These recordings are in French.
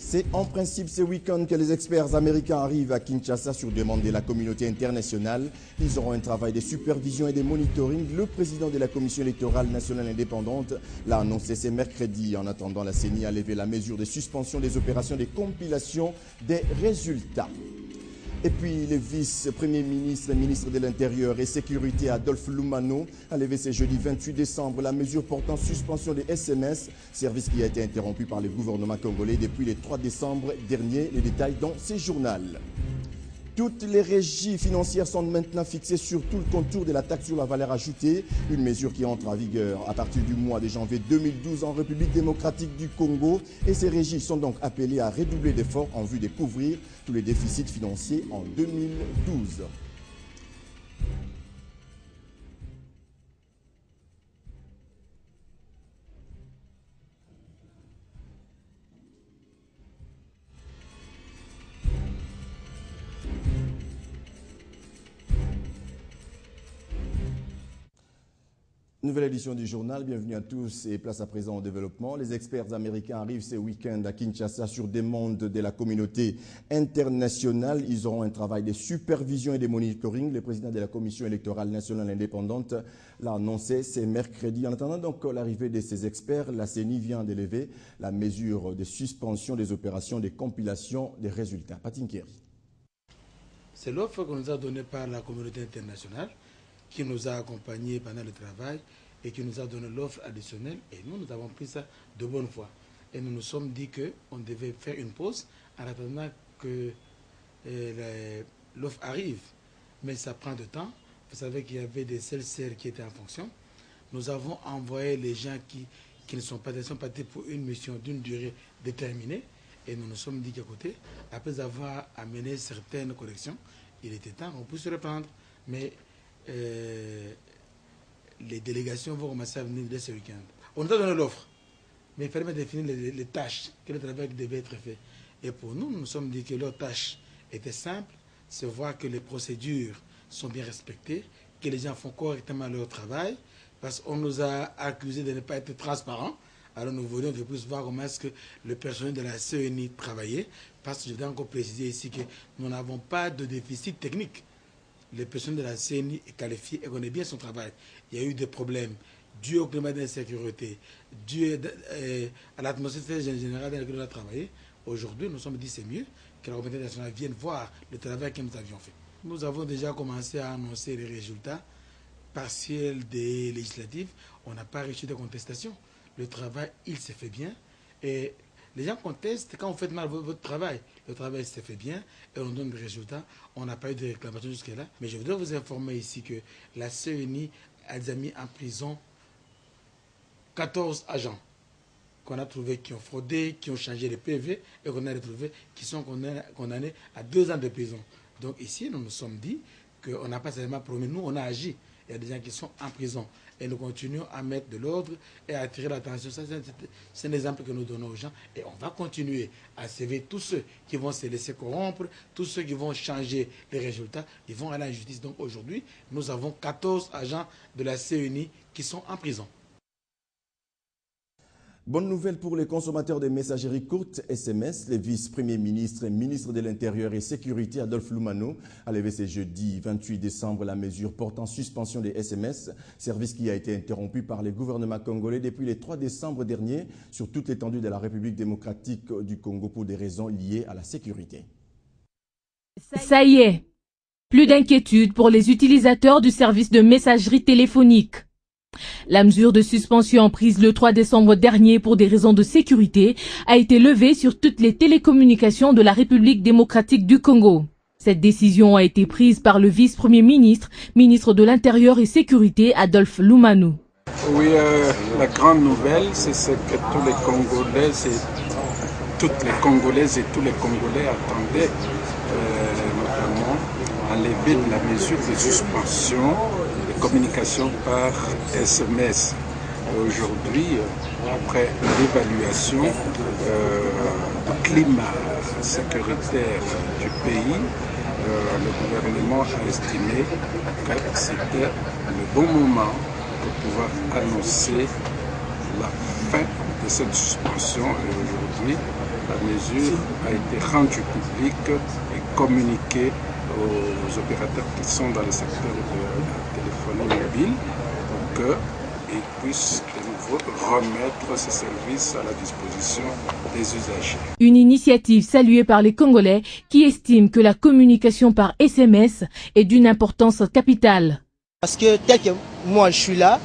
C'est en principe ce week-end que les experts américains arrivent à Kinshasa sur demande de la communauté internationale. Ils auront un travail de supervision et de monitoring. Le président de la Commission électorale nationale indépendante l'a annoncé ce mercredi. En attendant, la CENI a levé la mesure de suspension des opérations de compilation des résultats. Et puis, le vice-premier ministre, ministre de l'Intérieur et Sécurité, Adolphe Lumano, a levé ce jeudi 28 décembre la mesure portant suspension des SMS, service qui a été interrompu par le gouvernement congolais depuis le 3 décembre dernier. Les détails dans ce journal. Toutes les régies financières sont maintenant fixées sur tout le contour de la taxe sur la valeur ajoutée, une mesure qui entre en vigueur à partir du mois de janvier 2012 en République démocratique du Congo. Et ces régies sont donc appelées à redoubler d'efforts en vue de couvrir tous les déficits financiers en 2012. Nouvelle édition du journal, bienvenue à tous et place à présent au développement. Les experts américains arrivent ce week-end à Kinshasa sur demande de la communauté internationale. Ils auront un travail de supervision et de monitoring. Le président de la Commission électorale nationale indépendante l'a annoncé ce mercredi. En attendant donc l'arrivée de ces experts, la CENI vient d'élever la mesure de suspension des opérations de compilation des résultats. Patinkeri. C'est l'offre qu'on nous a donnée par la communauté internationale, qui nous a accompagnés pendant le travail et qui nous a donné l'offre additionnelle. Et nous avons pris ça de bonne foi. Et nous nous sommes dit qu'on devait faire une pause en attendant que l'offre arrive. Mais ça prend du temps. Vous savez qu'il y avait des CELSER qui étaient en fonction. Nous avons envoyé les gens qui ne sont pas partis pour une mission d'une durée déterminée. Et nous nous sommes dit qu'à côté, après avoir amené certaines corrections, il était temps qu'on puisse reprendre. Mais les délégations vont commencer à venir dès ce week-end. On nous a donné l'offre, mais il fallait définir les tâches, quel travail devait être fait. Et pour nous, nous nous sommes dit que leur tâche était simple, c'est voir que les procédures sont bien respectées, que les gens font correctement leur travail, parce qu'on nous a accusés de ne pas être transparents. Alors nous voulions de plus voir comment est-ce que le personnel de la CENI travaillait, parce que je dois encore préciser ici que nous n'avons pas de déficit technique. Le personnel de la CENI est qualifié et connaît bien son travail. Il y a eu des problèmes dus au climat d'insécurité, dus à l'atmosphère générale dans laquelle on a travaillé. Aujourd'hui, nous sommes dit c'est mieux que la communauté nationale vienne voir le travail que nous avions fait. Nous avons déjà commencé à annoncer les résultats partiels des législatives. On n'a pas reçu de contestation. Le travail, il s'est fait bien. Et les gens contestent quand vous faites mal votre travail. Le travail s'est fait bien et on donne des résultats. On n'a pas eu de réclamation jusque-là. Mais je voudrais vous informer ici que la CENI a déjà mis en prison 14 agents qu'on a trouvés qui ont fraudé, qui ont changé les PV et qu'on a retrouvés qui sont condamnés à 2 ans de prison. Donc ici, nous nous sommes dit qu'on n'a pas seulement promis, nous on a agi. Il y a des gens qui sont en prison. Et nous continuons à mettre de l'ordre et à attirer l'attention. Ça, c'est un exemple que nous donnons aux gens. Et on va continuer à sauver tous ceux qui vont se laisser corrompre, tous ceux qui vont changer les résultats, ils vont aller en justice. Donc aujourd'hui, nous avons 14 agents de la CENI qui sont en prison. Bonne nouvelle pour les consommateurs de messageries courtes SMS. Le vice-premier ministre et ministre de l'Intérieur et Sécurité, Adolphe Lumano, a levé ce jeudi 28 décembre la mesure portant suspension des SMS, service qui a été interrompu par le gouvernement congolais depuis le 3 décembre dernier sur toute l'étendue de la République démocratique du Congo pour des raisons liées à la sécurité. Ça y est, plus d'inquiétude pour les utilisateurs du service de messagerie téléphonique. La mesure de suspension prise le 3 décembre dernier pour des raisons de sécurité a été levée sur toutes les télécommunications de la République démocratique du Congo. Cette décision a été prise par le vice-premier ministre, ministre de l'Intérieur et Sécurité, Adolphe Lumano. Oui, la grande nouvelle, c'est ce que tous les Congolais et toutes les Congolaises et tous les Congolais attendaient, notamment à lever la mesure de suspension communication par SMS. Aujourd'hui, après l'évaluation du climat sécuritaire du pays, le gouvernement a estimé que c'était le bon moment pour pouvoir annoncer la fin de de cette suspension. Et aujourd'hui, la mesure a été rendue publique et communiquée aux opérateurs qui sont dans le secteur de la téléphonie mobile pour qu'ils puissent de nouveau remettre ces services à la disposition des usagers. Une initiative saluée par les Congolais qui estiment que la communication par SMS est d'une importance capitale. Parce que tel que moi je suis là,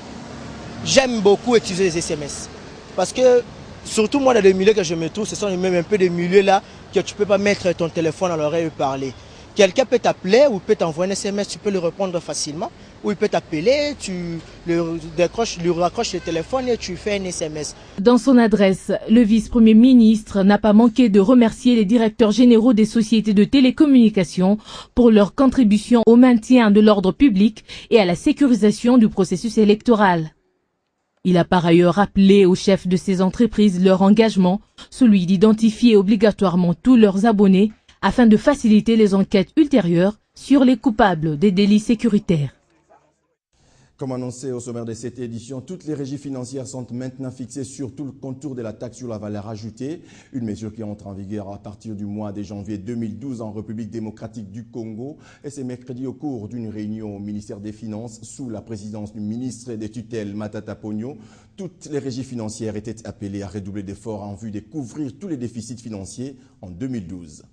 j'aime beaucoup utiliser les SMS. Parce que surtout moi dans les milieux que je me trouve, ce sont même un peu des milieux là que tu ne peux pas mettre ton téléphone à l'oreille et parler. Quelqu'un peut t'appeler ou peut t'envoyer un SMS, tu peux le répondre facilement. Ou il peut t'appeler, tu lui raccroches le téléphone et tu fais un SMS. Dans son adresse, le vice-premier ministre n'a pas manqué de remercier les directeurs généraux des sociétés de télécommunications pour leur contribution au maintien de l'ordre public et à la sécurisation du processus électoral. Il a par ailleurs rappelé aux chefs de ces entreprises leur engagement, celui d'identifier obligatoirement tous leurs abonnés afin de faciliter les enquêtes ultérieures sur les coupables des délits sécuritaires. Comme annoncé au sommaire de cette édition, toutes les régies financières sont maintenant fixées sur tout le contour de la taxe sur la valeur ajoutée, une mesure qui entre en vigueur à partir du mois de janvier 2012 en République démocratique du Congo. Et c'est mercredi au cours d'une réunion au ministère des Finances sous la présidence du ministre des tutelles Matata Ponyo. Toutes les régies financières étaient appelées à redoubler d'efforts en vue de couvrir tous les déficits financiers en 2012.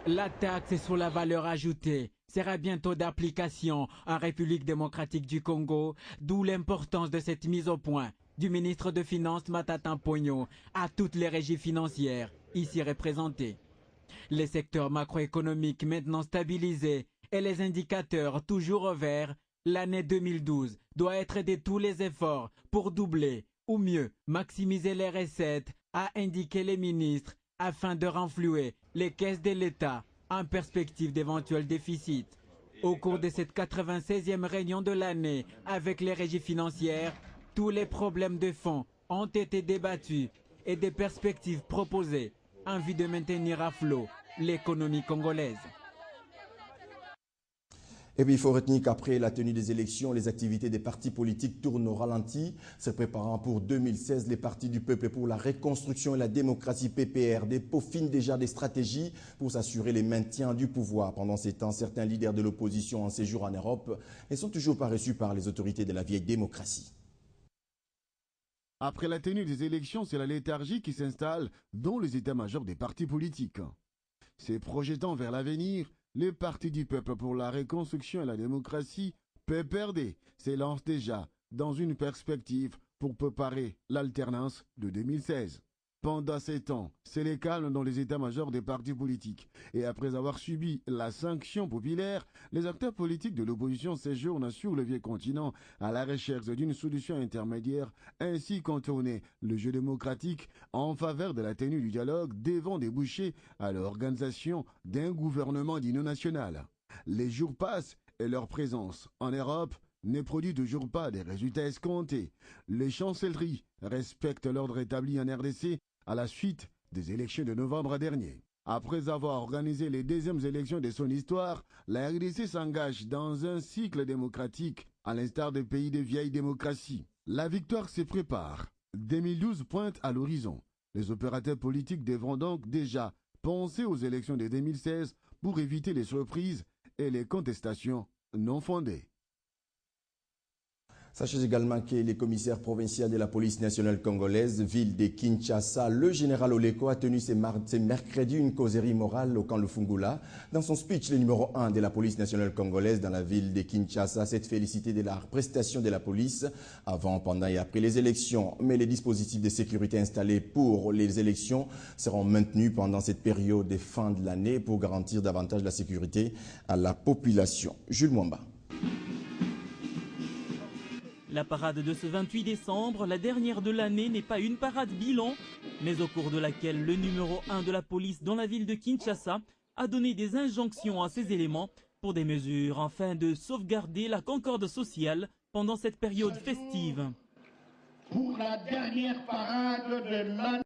La taxe sur la valeur ajoutée sera bientôt d'application en République démocratique du Congo, d'où l'importance de cette mise au point du ministre de Finances Matata Ponyo à toutes les régies financières ici représentées. Les secteurs macroéconomiques maintenant stabilisés et les indicateurs toujours au vert, l'année 2012 doit être de tous les efforts pour doubler ou mieux maximiser les recettes, a indiqué les ministres afin de renflouer les caisses de l'État en perspective d'éventuels déficits. Au cours de cette 96e réunion de l'année avec les régies financières, tous les problèmes de fond ont été débattus et des perspectives proposées en vue de maintenir à flot l'économie congolaise. Et puis il faut retenir qu'après la tenue des élections, les activités des partis politiques tournent au ralenti. Se préparant pour 2016, les partis du peuple pour la reconstruction et la démocratie PPRD peaufinent déjà des stratégies pour s'assurer le maintien du pouvoir. Pendant ces temps, certains leaders de l'opposition en séjour en Europe ne sont toujours pas reçus par les autorités de la vieille démocratie. Après la tenue des élections, c'est la léthargie qui s'installe dans les états-majors des partis politiques. Se projetant vers l'avenir, les partis du peuple pour la reconstruction et la démocratie, PPRD, s'élancent déjà dans une perspective pour préparer l'alternance de 2016. Pendant ces temps, c'est le calme dans les états-majors des partis politiques. Et après avoir subi la sanction populaire, les acteurs politiques de l'opposition séjournent sur le vieux continent à la recherche d'une solution intermédiaire, ainsi contourner le jeu démocratique en faveur de la tenue du dialogue devant déboucher à l'organisation d'un gouvernement d'union nationale. Les jours passent et leur présence en Europe ne produit toujours pas des résultats escomptés. Les chancelleries respectent l'ordre établi en RDC à la suite des élections de novembre dernier. Après avoir organisé les deuxièmes élections de son histoire, la RDC s'engage dans un cycle démocratique, à l'instar des pays de vieille démocratie. La victoire se prépare. 2012 pointe à l'horizon. Les opérateurs politiques devront donc déjà penser aux élections de 2016 pour éviter les surprises et les contestations non fondées. Sachez également que le commissaire provincial de la police nationale congolaise, ville de Kinshasa, le général Oleko, a tenu ce mercredi une causerie morale au camp Lufungula. Dans son speech, le numéro 1 de la police nationale congolaise dans la ville de Kinshasa s'est félicité de la prestation de la police avant, pendant et après les élections. Mais les dispositifs de sécurité installés pour les élections seront maintenus pendant cette période de fin de l'année pour garantir davantage la sécurité à la population. Jules Mwamba. La parade de ce 28 décembre, la dernière de l'année, n'est pas une parade bilan, mais au cours de laquelle le numéro 1 de la police dans la ville de Kinshasa a donné des injonctions à ses éléments pour des mesures afin de sauvegarder la concorde sociale pendant cette période festive. Pour la dernière parade de l'année.